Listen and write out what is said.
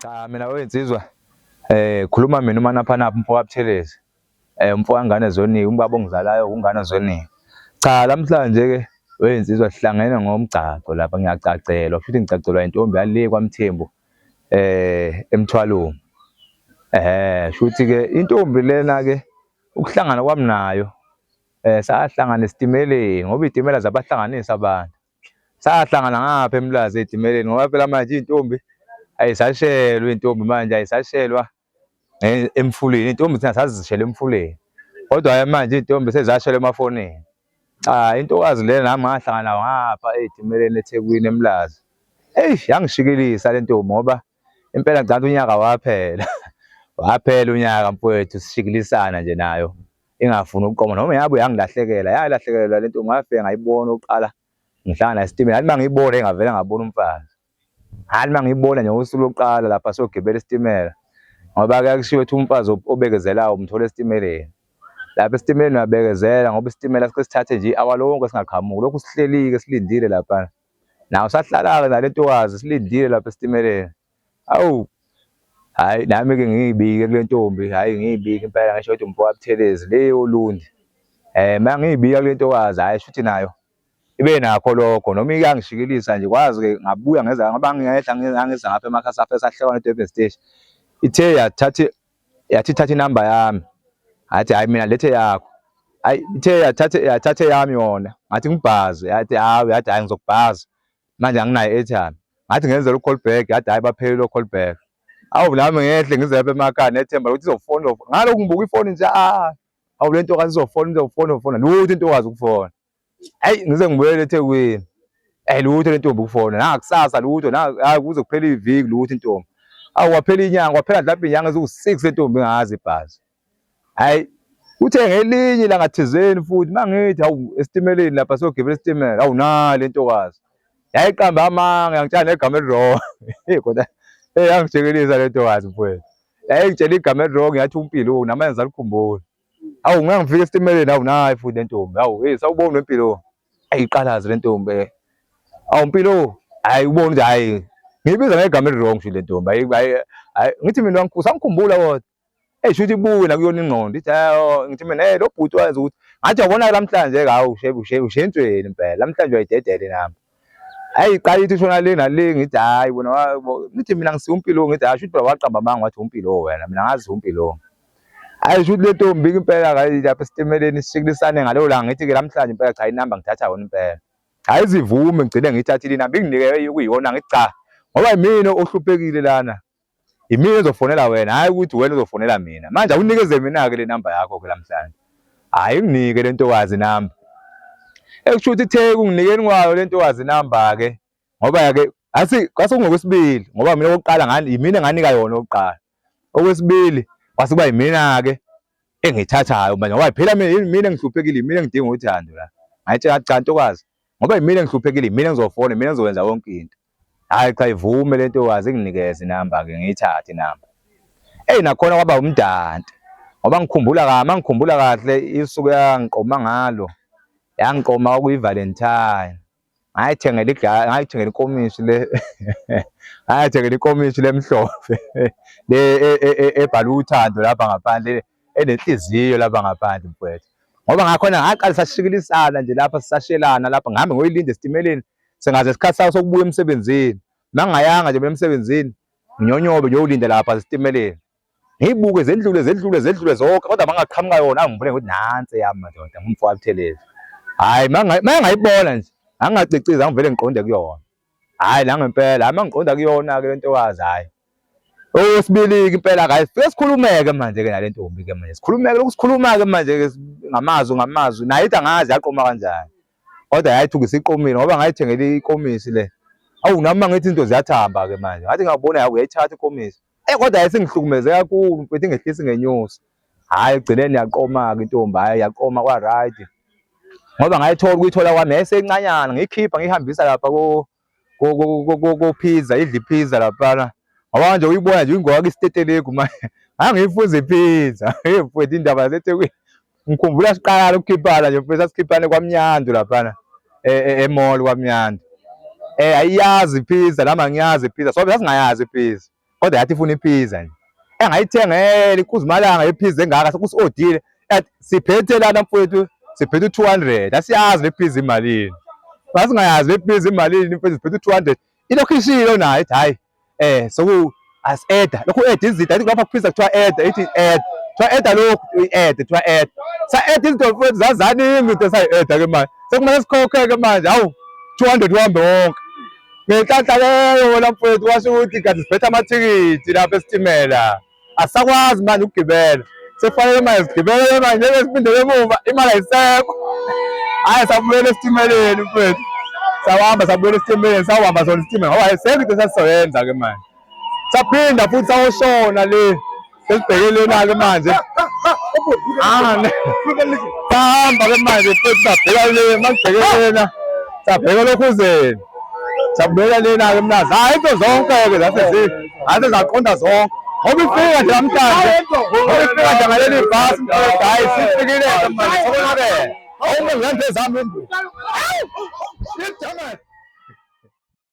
Cha mina wensizwa khuluma mina uManaphanaphana umfowabo Buthelezi umfowabo wangane Zoniwe umbaba ongizalayo ungane Zoniwe. Cha namhlanje ke wensizwa sihlangene ngomgcagco lapha ngiyacacelwa futhi ngicacelwa intombi yale kwaMthembu eMthwalweni. Shuthi ke intombi lena ke ukuhlangana kwami nayo sahlangana esitimeleni ngoba izitimela zabahlanganisa abantu. Sahlangana ngapha eMlazi ezitimeleni ngoba phela manje intombi ayisashelwa intombi manje ayisashelwa emfuleni intombi thina sazishela emfuleni kodwa manje intombi sezashelwa emafonini. Cha intokazi lena nami ngahlangana nayo ngapha ezitimeleni eThekwini eMlazi. Yangishikelisa le ntombi ngoba impela ngicabanga unyaka waphela. Waphela unyaka mfowethu sishikilisana nje nayo ingafuni ukuqoma noma yabuye yangilahlekela yalahlekelwa le ntombi ngafika ngayibona oqala ngihlangana esitimela athi mangiyibona engavela ngabona umfazi. Hayi mangiyibona nje ngosuku lokuqala lapha sogibela isitimela ngoba ke kushiwo ukuthi umfazi obekezelayo umthola esitimeleni. Lapha esitimeleni uyabekezela ngoba isitimela sike sithathe nje i-hour lonke singaqhamuki lokhu sihleli-ke silindile lapha. Nawe sahlala-ke nale ntokazi silindile lapha esitimeleni. Awu hayi nami-ke ngiyibike kule ntombi hhayi ngiyibike impela ngisho ukuthi umfowabo Buthelezi le yolundi. Mangiyibika kule ntokazi hhayi shuthi nayo ibe nakho lokho noma iyangishikelisa nje kwazi-ke ngabuya ngeza ngoba ngingehla ngangiza ngapha emakhaya safe sahlekana eDurban Station. Ithe yathi ithatha inamba yami yathi hhayi mina lethe yakho. Hayi ithe yathatha eyami yona ngathi ngibhaze yathi hawu yathi hhayi ngizokubhaza manje anginayo i-airtime. Ngathi ngenzela u-call back yathi hhayi baphelile o-call back. Awu nami ngehle ngize lapha emakhaya nethemba lokuthi izofona ngalokhu ngibuka ifoni nje awu le ntokazi izofona lutho intokazi ukufona. Hayi ngize ngibuyele eThekwini lutho le ntombi ukufona nangakusasa lutho hayi kuze kuphela iviki lutho intombi. Awu waphela inyanga waphela mhlawumbe inyanga eziwu-6 le ntombi ingazi ibhazi. Hayi kuthe ngelinye ilanga thizeni futhi mangithi hawu esitimeleni lapha sogibela isitimela hawu nale ntokazi yayiqamba amanga yangitshela negama eli-wrong. Kodwa yangishikelisa le ntokazi mfowethu yayingitshela igama eli-wrong yathi uMpilo namanje ngisalikhumbula. Hawu ngangifika esitimeleni hawu nayi futhi le ntombi hawu sawubona noMpilo. Iqalazi le ntombi awu Mpilo hayi ubona ukuthi hhayi ngiyibiza ngegama eli-wrong nje le ntombi hayi ngithi mina usangikhumbula kodwa shuthi ibuye nakuyona ingqondo ithi ngithi mina lo bhuti wazi ukuthi ngathi yabona-ke namhlanje-ke hawu ushenzweni impela namhlanje uyayidedele nami. Hayi qala ithi shona le nale ngithi hhayi bona ngithi mina ngisiya uMpilo ngithi hhayi shuthi waqamba amanga wathi uMpilo wena mina ngazi uMpilo. Hayi shuthi le ntombi-ke impela lapha esitimeleni sishikilisane ngaleyo langa ngithi-ke namhlanje impela cha inamba ngithatha yona impela. Hhayi zivume ngigcine ngiyithathile inamba inginike kuyiyona ngithi cha ngoba yimina ohluphekile lana. Yimina ezofonela wena hhayi ukuthi wena uzofonela mina manje awunikeze mina-ke le namba yakho-ke namhlanje. Hhayi nginike le ntokazi inamba. Kusho ukuthi ithe kunginikeni kwayo le ntokazi inamba-ke ngoba-ke kwase kungokwesibili ngoba mina okokuqala yimina enganika yona okokuqala. Okwesibili kwase kuba yimina-ke engiyithathayo manje ngoba phela mina engihluphekile yimina engidinga uthando la. Ngayitshela cha ntokazi ngoba yimina engihluphekile yimina engizofona yimina engizokwenza yonke into. Hhayi cha ivume le ntokazi inginikeze inamba-ke ngiyithathe inamba. Nakhona kwaba umdante ngoba ngikhumbula kahle isuku yangiqoma ngalo yangiqoma okuyi-Valentine. Ngayithengela inkomishi le ngayithengela inkomishi lemhlophe le ebhalwe uthando lapha ngaphandle enenhliziyo lapha ngaphandle mfowethu. Ngoba ngakhona ngaqala sashikilisana nje lapha sisashelana lapha ngihambe ngoyilinda esitimeleni sengaze isikhathi sawo sokubuya emsebenzini. Mangingayanga nje emsebenzini nginyonyobe ngiyolinda lapha esitimeleni. Ngiyibuke zedlule zonke kodwa mangaqhamuka yona ngivule ukuthi nansi yami madoda ngumfowabo Buthelezi. Hhayi mangayibona nje angingacicizi angivele ngiqonde kuyona. Hhayi la ngempela hayi mangiqonda kuyona-ke le ntokazi hhayi. Okwesibili-ke impela-ke hhayi sifike sikhulumeke manje-ke nale ntombi-ke manje sikhulumeke lokhu sikhuluma-ke manje-ke ngamazwi naye ithi angazi yaqoma kanjani. Kodwa yayithi ngisiqomile ngoba ngayithengela inkomishi le. Awu nami mangithi into ziyathamba-ke manje ngathi ngiyabona hawu uyayithatha inkomishi. Kodwa yayisengihlukumeze kakhulu mfethu ingehlisa ingenyusa. Hhayi ekugcineni yaqoma-ke intombi hhayi yaqoma kwa-right. Ngoba ngayithola ukuyithola kwami yayisencanyana ngiyikhipha ngiyihambisa lapha ko-Pizza idla ipizza laphana. Ngoba manje uyibona nje uyingoba isitetelegu manje ngangiyifuza ipizza. Mfowethu indaba zaseThekwini ngikhumbula siqala ukukhiphana nje mfethu sasikhiphane kwaMnyandu laphana e-mall kwaMnyandu. Ayiyazi ipizza nami angiyazi ipizza sobe sasingayazi ipizza. kodwa yathi ifuna ipizza nje engayithengela iKuzumalanga ipizza engaka sekusi-odile siphethe lana mfowethu siphethe 200 asiyazi le pizza imalini masingayazi le pizza imalini mfowethu siphethe 200 ilokhu ishilo nayo ithi hayi as-eda lokhu eda izinto athi lapha kuphiza kuthiwa eda ithi eda kuthiwa eda lokhu i-eda kuthiwa eda sa-eda izinto mfowethu zazaningi into sayi-eda ke manje sekumele sikhokhe-ke manje hawu 200 uhambe wonke ngenhlanhla leyo wona mfowethu washo ukuthi kanti siphethe amathikithi lapha esitimela asisakwazi manje ukugibela sekufanele manje sigibele manje ngeke siphindele emuva imali ayisekho hhayi sabuyela esitimeleni mfowethu sawahamba sabuyela esitimeleni sawuhamba sona isitimela ngoba ayisekho into esasizoyenza-ke manje saphinda futhi sawoshona le sesibhekelena-ke manje sahamba-ke manje futhi sabheka le masibhekelena sabheka lokhuzeni sabuyela lena-ke mnazi hhayi into zonke-ke zase zaqonda zonke ngoba ifika nje namhlanje ngoba ifika nje ngaleli bhasi mfowethu hhayi sifikile-ke manje sokonakele awume ngento ezami